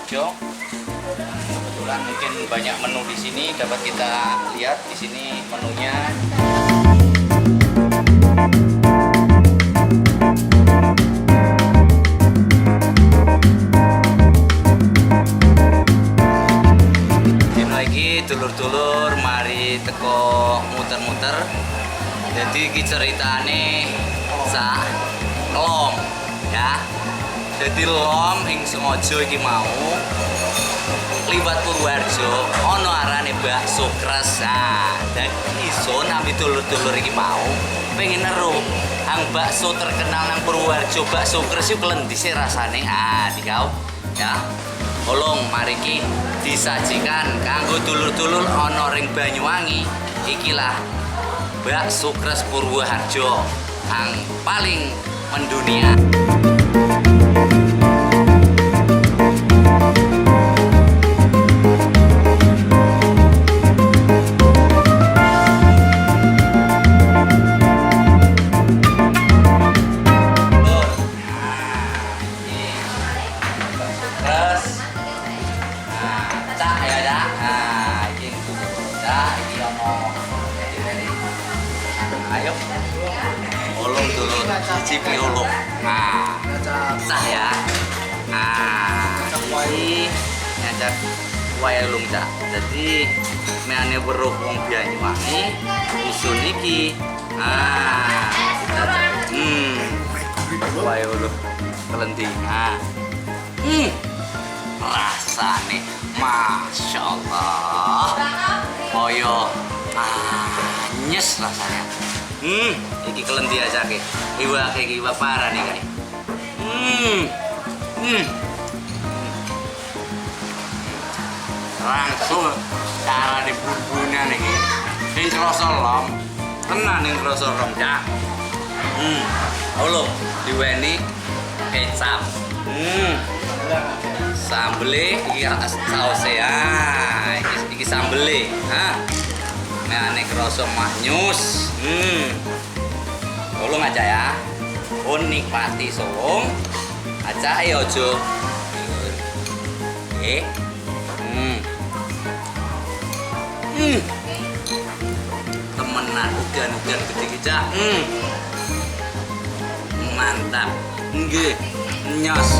Purworejo. Kebetulan mungkin banyak menu di sini, dapat kita lihat di sini menunya. Dino lagi dulur-dulur mari teko muter-muter. Jadi iki ceritane sak lom ya. Jadi lom ing sengaja iki mau liwat Purworejo ana arane bakso kres. Dan iso nampi dulur-dulur iki mau pengen neru ang bakso terkenal nang Purworejo, bakso kres iku klendi sih rasane. Dikau ya. Tolong mari iki disajikan kanggo dulur-dulur ana ring Banyuwangi. Ikilah bakso kres Purworejo ang paling mendunia. Ayo, ulung dulu, cicipi ulung. Sah ya. Ini nyacak waya ulung cak. Jadi meane weruh wong Banyuwangi usun iki. Waya ulung kelendi. Rasane Masya Allah. Koyo anyes rasanya. Iki kelendi aja ke. Iwa parah nih guys. Langsung cara di bumbunya nih. Ini kerasa lom. Tenan nih kerasa lom ya. Halo, diweni kecap. Sambele iki sausé iki sambele. Nah, ini kerasa mahnyus. Tolong aja ya. Nikmati solong. Aja ya ojo. Temenan udan-udan gede kita. Mantap. Nggih, nyos.